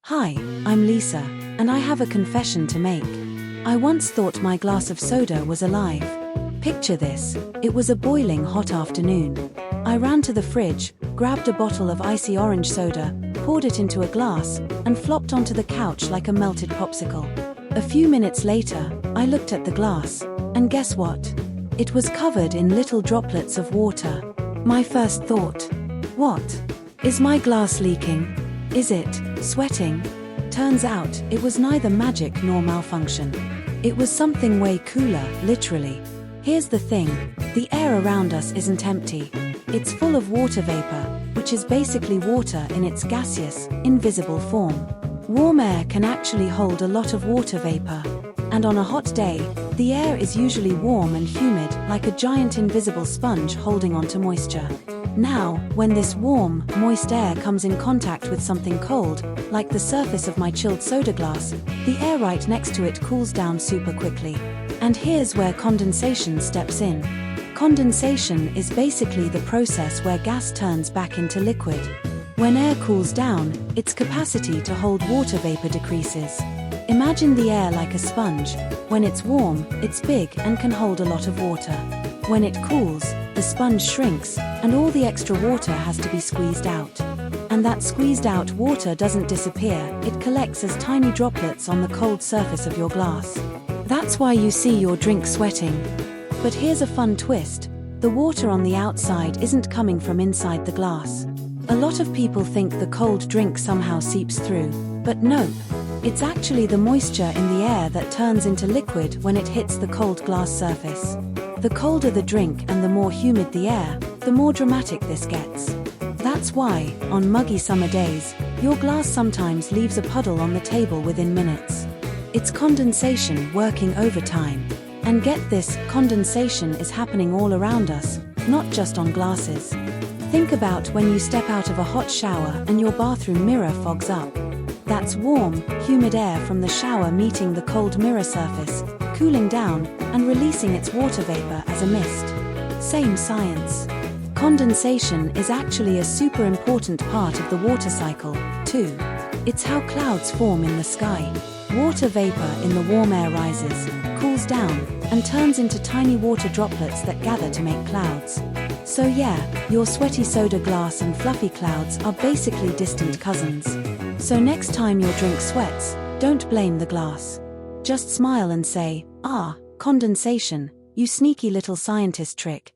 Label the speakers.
Speaker 1: Hi, I'm Lisa, and I have a confession to make. I once thought my glass of soda was alive. Picture this, it was a boiling hot afternoon. I ran to the fridge, grabbed a bottle of icy orange soda, poured it into a glass, and flopped onto the couch like a melted popsicle. A few minutes later, I looked at the glass, and guess what? It was covered in little droplets of water. My first thought, what? Is my glass leaking? Is it sweating? Turns out, it was neither magic nor malfunction. It was something way cooler, literally. Here's the thing, the air around us isn't empty. It's full of water vapor, which is basically water in its gaseous, invisible form. Warm air can actually hold a lot of water vapor. And on a hot day, the air is usually warm and humid, like a giant invisible sponge holding onto moisture. Now, when this warm, moist air comes in contact with something cold, like the surface of my chilled soda glass, the air right next to it cools down super quickly. And here's where condensation steps in. Condensation is basically the process where gas turns back into liquid. When air cools down, its capacity to hold water vapor decreases. Imagine the air like a sponge. When it's warm, it's big and can hold a lot of water. When it cools, the sponge shrinks, and all the extra water has to be squeezed out. And that squeezed out water doesn't disappear, it collects as tiny droplets on the cold surface of your glass. That's why you see your drink sweating. But here's a fun twist. The water on the outside isn't coming from inside the glass. A lot of people think the cold drink somehow seeps through, but nope. It's actually the moisture in the air that turns into liquid when it hits the cold glass surface. The colder the drink and the more humid the air, the more dramatic this gets. That's why, on muggy summer days, your glass sometimes leaves a puddle on the table within minutes. It's condensation working overtime. And get this, condensation is happening all around us, not just on glasses. Think about when you step out of a hot shower and your bathroom mirror fogs up. That's warm, humid air from the shower meeting the cold mirror surface, cooling down, and releasing its water vapor as a mist. Same science. Condensation is actually a super important part of the water cycle, too. It's how clouds form in the sky. Water vapor in the warm air rises, cools down, and turns into tiny water droplets that gather to make clouds. So yeah, your sweaty soda glass and fluffy clouds are basically distant cousins. So next time your drink sweats, don't blame the glass. Just smile and say, condensation, you sneaky little scientist trick.